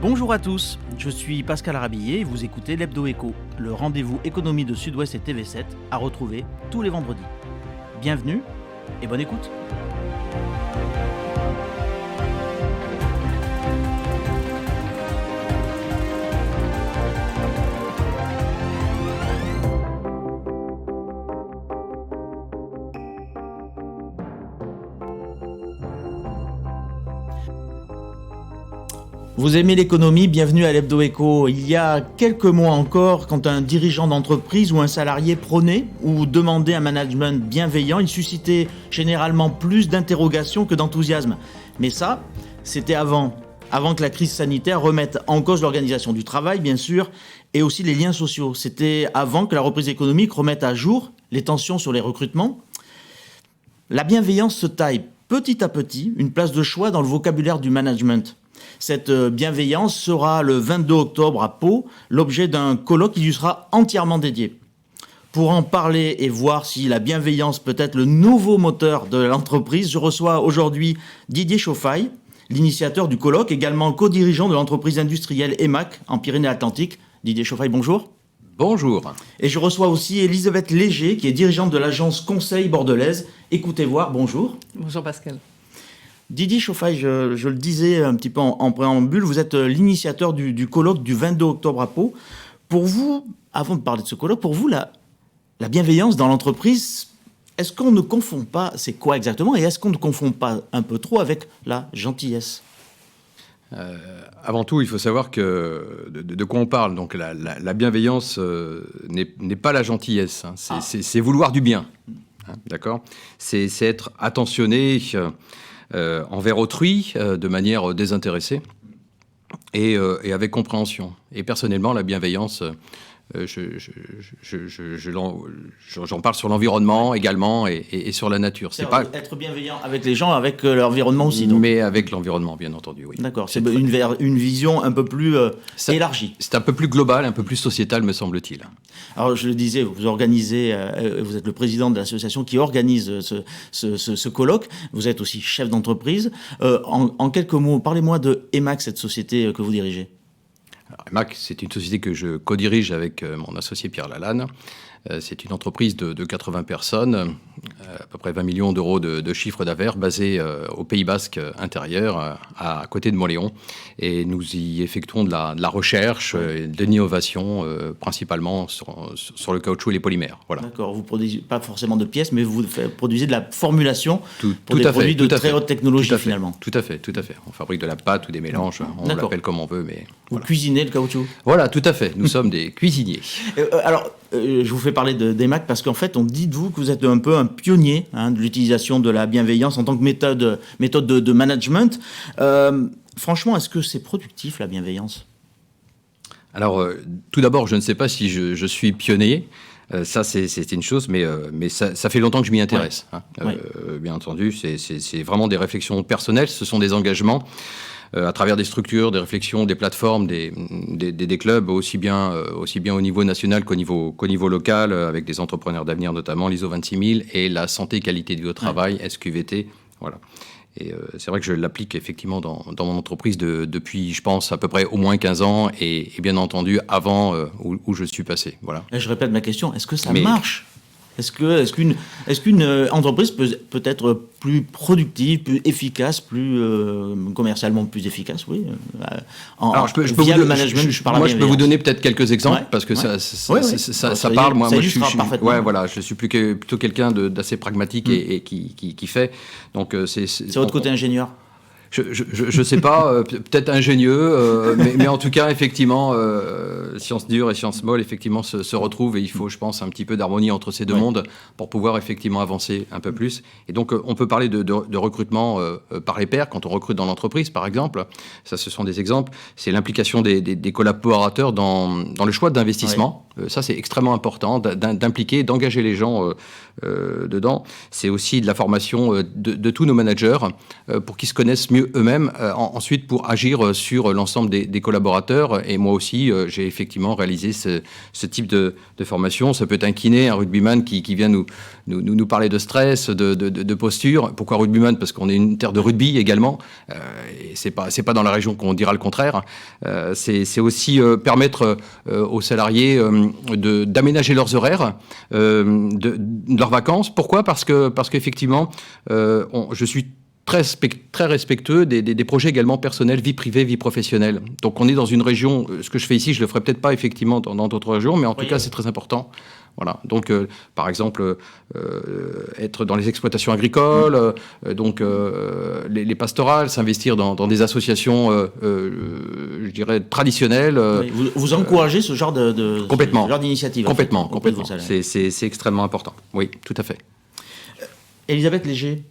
Bonjour à tous, je suis Pascal Arabillet et vous écoutez l'Hebdo Éco, le rendez-vous économie de Sud-Ouest et TV7 à retrouver tous les vendredis. Bienvenue et bonne écoute. Vous aimez l'économie, bienvenue à l'Hebdo Éco. Il y a quelques mois encore, quand un dirigeant d'entreprise ou un salarié prônait ou demandait un management bienveillant, il suscitait généralement plus d'interrogations que d'enthousiasme. Mais ça, c'était avant que la crise sanitaire remette en cause l'organisation du travail, bien sûr, et aussi les liens sociaux. C'était avant que la reprise économique remette à jour les tensions sur les recrutements. La bienveillance se taille petit à petit une place de choix dans le vocabulaire du management. Cette bienveillance sera le 22 octobre à Pau l'objet d'un colloque qui lui sera entièrement dédié. Pour en parler et voir si la bienveillance peut être le nouveau moteur de l'entreprise, je reçois aujourd'hui Didier Chauffaille, l'initiateur du colloque, également co-dirigeant de l'entreprise industrielle EMAC en Pyrénées-Atlantiques. Didier Chauffaille, bonjour. Bonjour. Et je reçois aussi Elisabeth Léger, qui est dirigeante de l'agence Conseil bordelaise. Écoutez voir, bonjour. Bonjour Pascal. Didier Chauffaille, je le disais un petit peu en préambule, vous êtes l'initiateur du colloque du 22 octobre à Pau. Pour vous, avant de parler de ce colloque, pour vous, la bienveillance dans l'entreprise, est-ce qu'on ne confond pas, c'est quoi exactement, et est-ce qu'on ne confond pas un peu trop avec la gentillesse ? Avant tout, il faut savoir de quoi on parle. Donc la bienveillance n'est pas la gentillesse, hein. C'est vouloir du bien, hein, d'accord ? C'est être attentionné envers autrui de manière désintéressée et avec compréhension. Et personnellement, la bienveillance, j'en parle sur l'environnement également et sur la nature. C'est pas être bienveillant avec les gens, avec l'environnement aussi. Donc. Mais avec l'environnement, bien entendu, oui. D'accord, c'est une vision un peu plus élargie. C'est un peu plus global, un peu plus sociétal, me semble-t-il. Alors, je le disais, vous êtes le président de l'association qui organise ce colloque. Vous êtes aussi chef d'entreprise. En quelques mots, parlez-moi de EMAC, cette société que vous dirigez. Alors, EMAC, c'est une société que je co-dirige avec mon associé Pierre Lalanne. C'est une entreprise de 80 personnes, à peu près 20 millions d'euros de chiffre d'affaires, basée au Pays Basque intérieur, à côté de Montléon. Et nous y effectuons de la recherche, de l'innovation, principalement sur le caoutchouc et les polymères. Voilà. D'accord, vous produisez pas forcément de pièces, mais vous produisez de la formulation pour tout des à produits fait, de très haute technologie, finalement. Tout à fait. On fabrique de la pâte ou des mélanges, on l'appelle comme on veut. Mais vous cuisinez le caoutchouc. Voilà, tout à fait. Nous sommes des cuisiniers. Alors, je vous fais parler d'EMAC parce qu'en fait, on dit de vous que vous êtes un peu un pionnier de l'utilisation de la bienveillance en tant que méthode de management. Franchement, est-ce que c'est productif, la bienveillance ? Alors, tout d'abord, je ne sais pas si je suis pionnier. Ça, c'est une chose, mais ça fait longtemps que je m'y intéresse. Ouais. Bien entendu, c'est vraiment des réflexions personnelles. Ce sont des engagements à travers des structures, des réflexions, des plateformes, des clubs, aussi bien au niveau national qu'au niveau local, avec des entrepreneurs d'avenir notamment, l'ISO 26000 et la santé et qualité de vie au travail, SQVT. Voilà. Et c'est vrai que je l'applique effectivement dans mon entreprise depuis, je pense, à peu près au moins 15 ans et bien entendu avant où je suis passé. Voilà. Et je répète ma question, est-ce que ça marche ? Est-ce qu'une entreprise peut être plus productive, plus efficace, plus commercialement plus efficace, oui. Alors je peux le management, je peux vous donner peut-être quelques exemples parce que ça parle. Moi, je suis plutôt quelqu'un d'assez pragmatique et qui fait. Donc c'est votre côté ingénieur. Je sais pas, peut-être ingénieux, mais en tout cas, effectivement, sciences dures et sciences molles, effectivement, se retrouvent et il faut, je pense, un petit peu d'harmonie entre ces deux mondes pour pouvoir effectivement avancer un peu plus. Et donc, on peut parler de recrutement par les pairs quand on recrute dans l'entreprise, par exemple. Ça, ce sont des exemples. C'est l'implication des collaborateurs dans le choix d'investissement. Ça, c'est extrêmement important d'impliquer, d'engager les gens dedans. C'est aussi de la formation de tous nos managers pour qu'ils se connaissent mieux mieux eux-mêmes ensuite pour agir sur l'ensemble des collaborateurs. Et moi aussi, j'ai effectivement réalisé ce type de formation. Ça peut être un kiné, un rugbyman qui vient nous parler de stress, de posture. Pourquoi rugbyman? Parce qu'on est une terre de rugby également. Et c'est pas dans la région qu'on dira le contraire. C'est aussi permettre aux salariés d'aménager leurs horaires, de leurs vacances. Pourquoi? Parce qu'effectivement, je suis très respectueux des projets également personnels, vie privée, vie professionnelle. Donc on est dans une région, ce que je fais ici, je le ferai peut-être pas effectivement dans d'autres régions, mais en tout cas c'est très important. Voilà. Donc par exemple, être dans les exploitations agricoles, les pastorales, s'investir dans des associations, je dirais, traditionnelles. Vous encouragez ce genre complètement, ce genre d'initiative. Complètement. C'est extrêmement important. Oui, tout à fait. Elisabeth Léger,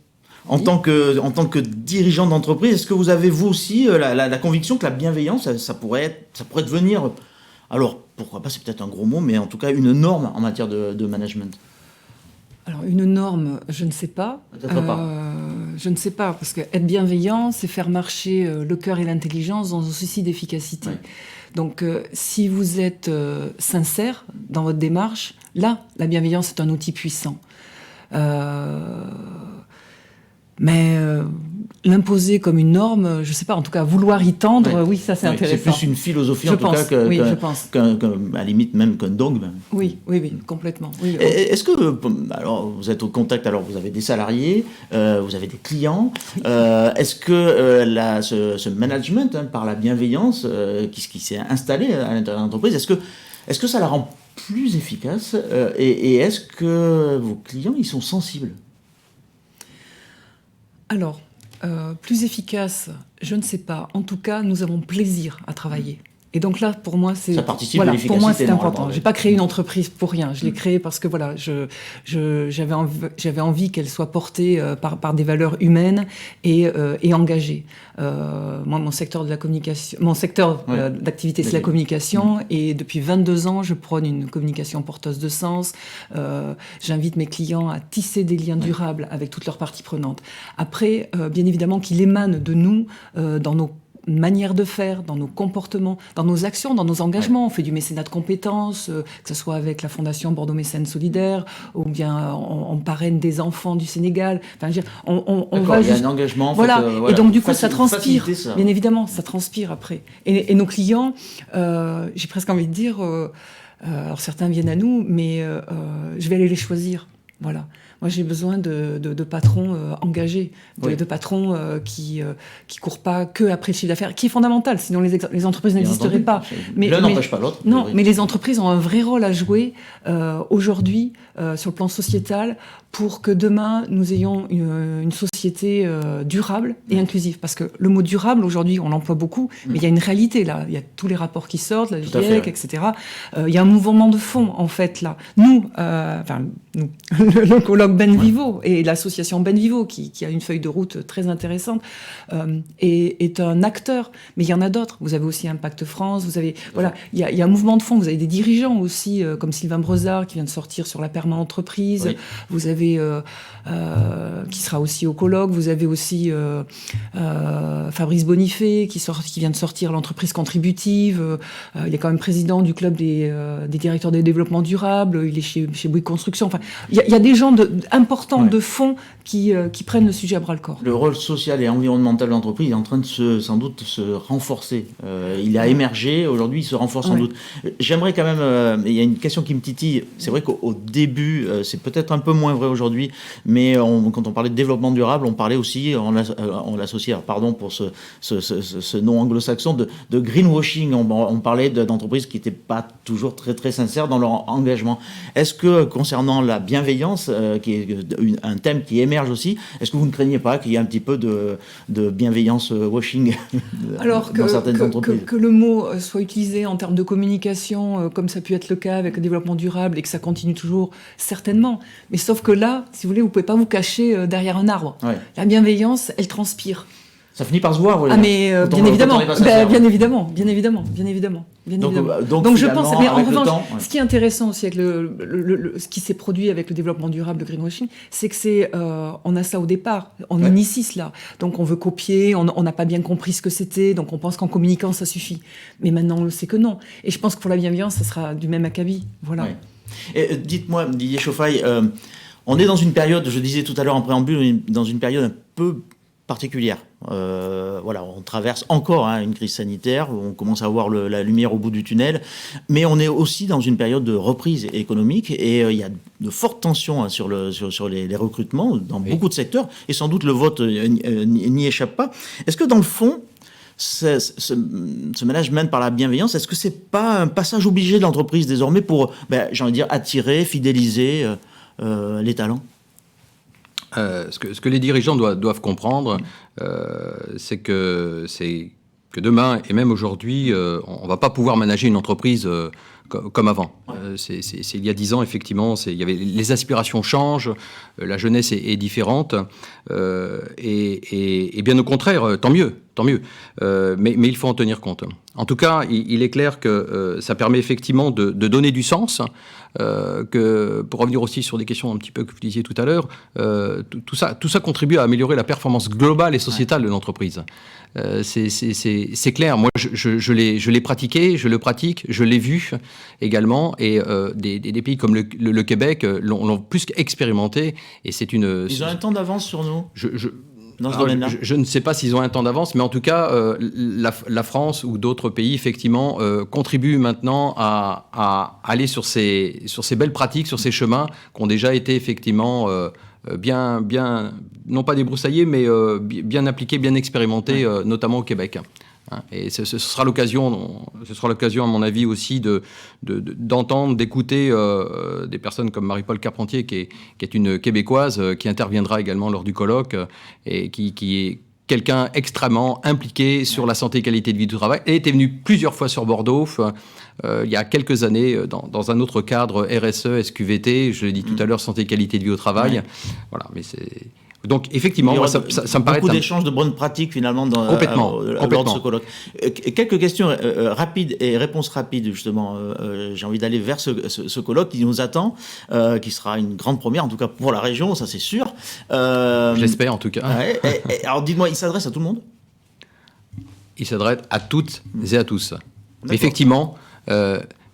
en tant que dirigeant d'entreprise, est-ce que vous avez vous aussi la conviction que la bienveillance, ça pourrait devenir, alors pourquoi pas, c'est peut-être un gros mot, mais en tout cas une norme en matière de management? Alors une norme, je ne sais pas. Peut-être pas. Je ne sais pas, parce que être bienveillant, c'est faire marcher le cœur et l'intelligence dans un souci d'efficacité. Ouais. Donc si vous êtes sincère dans votre démarche, là, la bienveillance est un outil puissant. Mais l'imposer comme une norme, je ne sais pas, en tout cas, vouloir y tendre, oui, ça c'est intéressant. C'est plus une philosophie, à la limite même qu'un dogme. Oui, complètement. Oui, est-ce que, alors vous êtes au contact, alors vous avez des salariés, vous avez des clients, est-ce que ce management par la bienveillance qui s'est installé à l'intérieur de l'entreprise, est-ce que ça la rend plus efficace et est-ce que vos clients, ils sont sensibles? Alors, plus efficace, je ne sais pas. En tout cas, nous avons plaisir à travailler. Et donc là, pour moi, c'est... Ça participe de l'efficacité. Pour moi, c'est important. Je n'ai pas créé une entreprise pour rien. Je l'ai créée parce que voilà, j'avais envie qu'elle soit portée par des valeurs humaines et engagées. Moi, mon secteur de la communication, d'activité, c'est la communication. Et depuis 22 ans, je prône une communication porteuse de sens. J'invite mes clients à tisser des liens durables avec toutes leurs parties prenantes. Après, bien évidemment, qu'il émane de nous dans nos manière de faire, dans nos comportements, dans nos actions, dans nos engagements. On fait du mécénat de compétences, que ce soit avec la Fondation Bordeaux Mécène Solidaire, ou bien on parraine des enfants du Sénégal. Enfin, je veux dire, on va juste... Il y a un engagement. Voilà. Et donc du coup, ça transpire. Ça. Bien évidemment, ça transpire après. Et nos clients, j'ai presque envie de dire, alors certains viennent à nous, mais je vais aller les choisir. Voilà. Moi, j'ai besoin de patrons engagés, de patrons qui courent pas que après le chiffre d'affaires, qui est fondamental, sinon les entreprises n'existeraient pas. L'un n'empêche pas l'autre. Non, mais les entreprises ont un vrai rôle à jouer aujourd'hui sur le plan sociétal pour que demain, nous ayons une société durable et inclusive. Parce que le mot durable, aujourd'hui, on l'emploie beaucoup, mais il y a une réalité, là. Il y a tous les rapports qui sortent, la GIEC, etc. Il y a un mouvement de fond, en fait, là. Nous, le colloque Ben Vivo et l'association Ben Vivo, qui a une feuille de route très intéressante, est un acteur. Mais il y en a d'autres. Vous avez aussi Impact France, vous avez... Voilà, il y a un mouvement de fond. Vous avez des dirigeants aussi, comme Sylvain Brezard, qui vient de sortir sur la permanente entreprise. Oui. Vous avez qui sera aussi au colloque. Vous avez aussi Fabrice Bonifay qui vient de sortir l'entreprise contributive. Il est quand même président du club des directeurs de développement durable. Il est chez Bouygues Construction. Enfin, il y a des gens importants de fond qui prennent le sujet à bras le corps. Le rôle social et environnemental de l'entreprise est en train de sans doute se renforcer. Il a émergé, aujourd'hui il se renforce sans doute. J'aimerais quand même, il y a une question qui me titille. C'est vrai qu'au début, c'est peut-être un peu moins vrai aujourd'hui, mais quand on parlait de développement durable, on parlait aussi, on l'associait, pardon pour ce nom anglo-saxon, de greenwashing. On parlait d'entreprises qui n'étaient pas toujours très très sincères dans leur engagement. Est-ce que concernant la bienveillance, qui est un thème qui émerge aussi, est-ce que vous ne craignez pas qu'il y ait un petit peu de bienveillance washing dans certaines entreprises? Que le mot soit utilisé en termes de communication, comme ça a pu être le cas avec le développement durable, et que ça continue toujours, certainement. Mais sauf que là, si vous voulez, vous ne pouvez pas vous cacher derrière un arbre. Ouais. La bienveillance, elle transpire. Ça finit par se voir. Ah mais bien évidemment, bien évidemment. Donc je pense, mais en revanche, ce qui est intéressant aussi avec ce qui s'est produit avec le développement durable, le greenwashing, c'est que on a ça au départ, on initie cela. Donc on veut copier, on n'a pas bien compris ce que c'était, donc on pense qu'en communiquant ça suffit. Mais maintenant on le sait que non. Et je pense que pour la bienveillance, ça sera du même acabit. Voilà. Ouais. Et dites-moi, Didier Chauffaille, on est dans une période, je disais tout à l'heure en préambule, dans une période un peu particulière. Voilà, on traverse encore une crise sanitaire, on commence à voir la lumière au bout du tunnel, mais on est aussi dans une période de reprise économique et il y a de fortes tensions sur les recrutements dans beaucoup de secteurs, et sans doute le vote n'y échappe pas. Est-ce que dans le fond, ce management par la bienveillance, est-ce que c'est pas un passage obligé de l'entreprise désormais pour, j'ai envie de dire, attirer, fidéliser les talents ? Ce que les dirigeants doivent comprendre, c'est que demain, et même aujourd'hui, on ne va pas pouvoir manager une entreprise comme avant. Il y a 10 ans, effectivement, les aspirations changent, la jeunesse est différente, et bien au contraire, tant mieux. Mais il faut en tenir compte. En tout cas, il est clair que ça permet effectivement de donner du sens, que, pour revenir aussi sur des questions un petit peu que vous disiez tout à l'heure, tout ça contribue à améliorer la performance globale et sociétale de l'entreprise. C'est clair. Moi, je l'ai pratiqué, je le pratique, je l'ai vu également, et des pays comme le Québec l'ont plus qu'expérimenté, et c'est une... Ils ont un temps d'avance sur nous dans ce Alors, domaine-là. je ne sais pas s'ils ont un temps d'avance, mais en tout cas, la France ou d'autres pays, effectivement, contribuent maintenant à aller sur ces belles pratiques, sur ces chemins qui ont déjà été, bien, non pas débroussaillés, mais bien appliqués, bien expérimentés, notamment au Québec. Et ce sera l'occasion, à mon avis, aussi d'entendre, d'écouter des personnes comme Marie-Paule Carpentier, qui est une Québécoise, qui interviendra également lors du colloque, et qui est quelqu'un extrêmement impliqué sur la santé et qualité de vie du travail. Elle était venue plusieurs fois sur Bordeaux, il y a quelques années, dans un autre cadre RSE, SQVT, je l'ai dit tout à l'heure, santé et qualité de vie au travail. Voilà, mais c'est... Donc, effectivement, moi, ça me paraît... Beaucoup d'échanges de bonnes pratiques, finalement, lors de ce colloque. Quelques questions rapides et réponses rapides, justement. J'ai envie d'aller vers ce colloque qui nous attend, qui sera une grande première, en tout cas pour la région, ça c'est sûr. J'espère, en tout cas. Alors, dites-moi, il s'adresse à tout le monde ? Il s'adresse à toutes et à tous. Effectivement...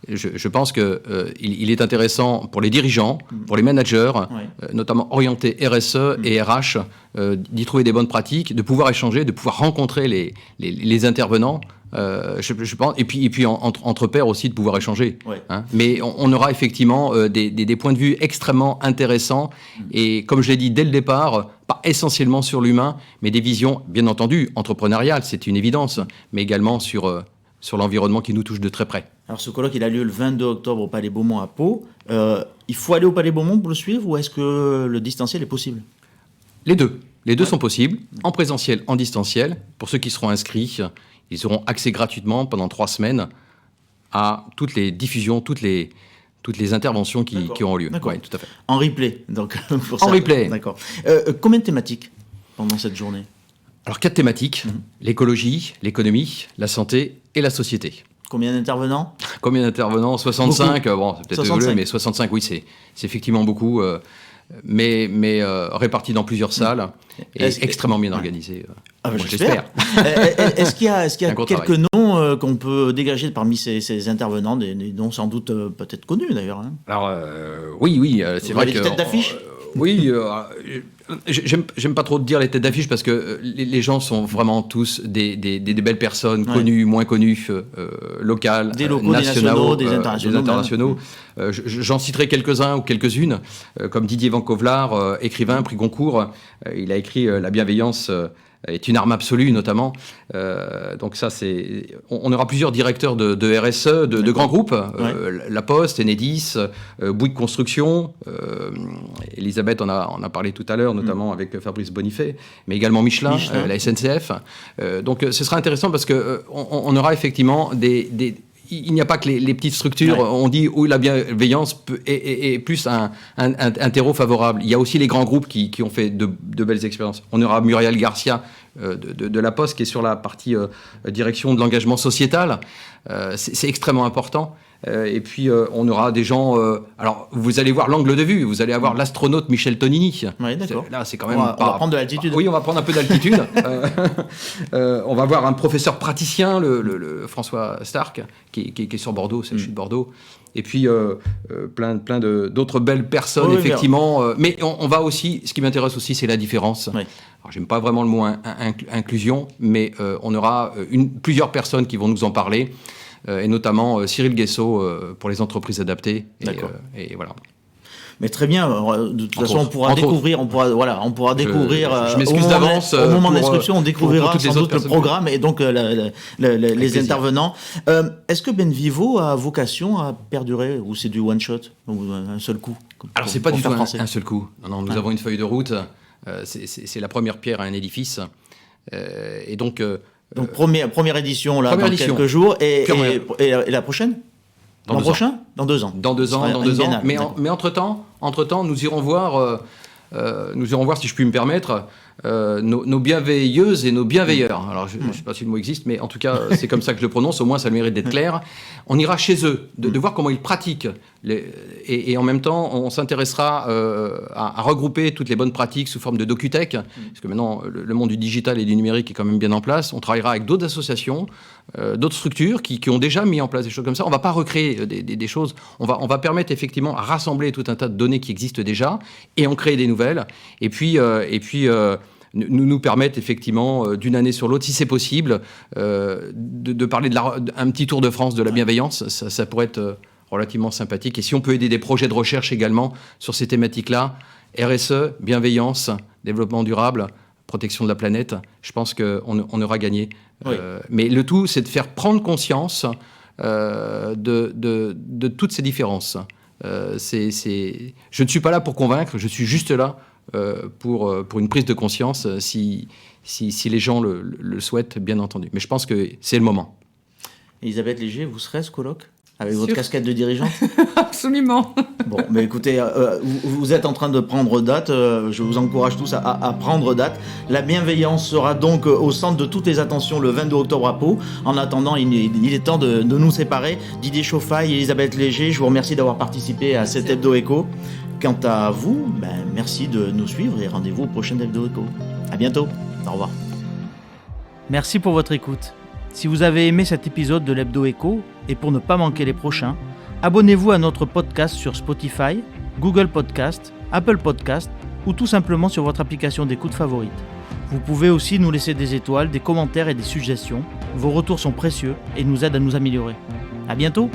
Je pense qu'il est intéressant pour les dirigeants, pour les managers, notamment orientés RSE et RH, d'y trouver des bonnes pratiques, de pouvoir échanger, de pouvoir rencontrer les intervenants. Je pense, et puis entre pairs aussi, de pouvoir échanger. Mais on aura effectivement des points de vue extrêmement intéressants, et comme je l'ai dit dès le départ, pas essentiellement sur l'humain, mais des visions, bien entendu, entrepreneuriales, c'est une évidence, mais également sur l'environnement qui nous touche de très près. Alors ce colloque, il a lieu le 22 octobre au Palais Beaumont à Pau. Il faut aller au Palais Beaumont pour le suivre, ou est-ce que le distanciel est possible ? Les deux. Les deux sont possibles, en présentiel, en distanciel. Pour ceux qui seront inscrits, ils auront accès gratuitement pendant 3 semaines à toutes les diffusions, toutes les interventions qui auront lieu. D'accord. Oui, tout à fait. En replay, donc. En replay. D'accord. Combien de thématiques pendant cette journée ? Alors 4 thématiques, l'écologie, l'économie, la santé et la société. Combien d'intervenants ? 65, bon, c'est peut-être 65. mais 65, oui, c'est effectivement beaucoup, mais répartis dans plusieurs salles et extrêmement bien organisés. J'espère. Est-ce qu'il y a quelques noms qu'on peut dégager parmi ces intervenants, des noms sans doute peut-être connus d'ailleurs, hein ? Alors, oui, c'est vrai que... Des têtes d'affiche ? Oui, j'aime pas trop dire les têtes d'affiche parce que les gens sont vraiment tous des belles personnes, connues, moins connues, locales, des locaux, nationaux, des internationaux. J'en citerai quelques-uns ou quelques-unes, comme Didier Van Kovlar, écrivain, prix Goncourt. Il a écrit La bienveillance est une arme absolue, notamment. Donc ça, on aura plusieurs directeurs de RSE, de grands groupes, La Poste, Enedis, Bouygues Construction, Elisabeth en a parlé tout à l'heure, notamment avec Fabrice Bonifay, mais également Michelin. La SNCF. Donc ce sera intéressant parce qu'on aura effectivement il n'y a pas que les petites structures. Ouais. On dit où la bienveillance est plus un terreau favorable. Il y a aussi les grands groupes qui ont fait de belles expériences. On aura Muriel Garcia de La Poste qui est sur la partie direction de l'engagement sociétal. C'est extrêmement important. Et puis, on aura des gens... alors, vous allez voir l'angle de vue. Vous allez avoir l'astronaute Michel Tonini. Oui, d'accord. Là, c'est quand même... On va prendre de l'altitude. Oui, on va prendre un peu d'altitude. On va voir un professeur praticien, le François Stark, qui est sur Bordeaux, c'est le CHU de Bordeaux. Et puis, plein d'autres belles personnes, oui, effectivement. Mais on va aussi... Ce qui m'intéresse aussi, c'est la différence. Oui. Alors, j'aime pas vraiment le mot inclusion, mais on aura plusieurs personnes qui vont nous en parler. Et notamment Cyril Guessot pour les entreprises adaptées. Et voilà. Mais très bien. De toute façon, on pourra découvrir. Je m'excuse d'avance. Au moment de l'inscription, on découvrira sans doute le programme et donc les intervenants. Est-ce que Benvivo a vocation à perdurer ou c'est du one shot ou un seul coup? Alors c'est pas du tout un seul coup. Non, nous avons une feuille de route. C'est la première pierre à un édifice. Et donc. Donc première édition là dans quelques jours et la prochaine l'an prochain dans 2 ans. Dans 2 ans. Mais entre temps nous irons voir si je puis me permettre nos bienveilleuses et nos bienveilleurs. Alors je ne sais pas si le mot existe, mais en tout cas c'est comme ça que je le prononce. Au moins ça le mérite d'être clair. On ira chez eux de voir comment ils pratiquent et en même temps on s'intéressera à regrouper toutes les bonnes pratiques sous forme de docutech parce que maintenant le monde du digital et du numérique est quand même bien en place. On travaillera avec d'autres associations, d'autres structures qui ont déjà mis en place des choses comme ça. On ne va pas recréer des choses. On va permettre effectivement à rassembler tout un tas de données qui existent déjà et en créer des nouvelles. Et puis nous permettre effectivement d'une année sur l'autre, si c'est possible, de parler d'un petit tour de France de la bienveillance. Ça pourrait être relativement sympathique. Et si on peut aider des projets de recherche également sur ces thématiques-là, RSE, bienveillance, développement durable, protection de la planète, je pense qu'on aura gagné. Oui. Mais le tout, c'est de faire prendre conscience de toutes ces différences. Je ne suis pas là pour convaincre, je suis juste là pour une prise de conscience si les gens le souhaitent, bien entendu. Mais je pense que c'est le moment. Elisabeth Léger, vous serez à ce colloque avec votre casquette de dirigeante? Absolument. Bon, mais écoutez, vous êtes en train de prendre date. Je vous encourage tous à prendre date. La bienveillance sera donc au centre de toutes les attentions le 22 octobre à Pau. En attendant, il est temps de nous séparer. Didier Chauffaille, Elisabeth Léger, je vous remercie d'avoir participé à cet Hebdo Éco. Quant à vous, merci de nous suivre et rendez-vous au prochain Hebdo Éco. À bientôt. Au revoir. Merci pour votre écoute. Si vous avez aimé cet épisode de l'Hebdo Éco et pour ne pas manquer les prochains, abonnez-vous à notre podcast sur Spotify, Google Podcast, Apple Podcast ou tout simplement sur votre application d'écoute favorite. Vous pouvez aussi nous laisser des étoiles, des commentaires et des suggestions. Vos retours sont précieux et nous aident à nous améliorer. À bientôt!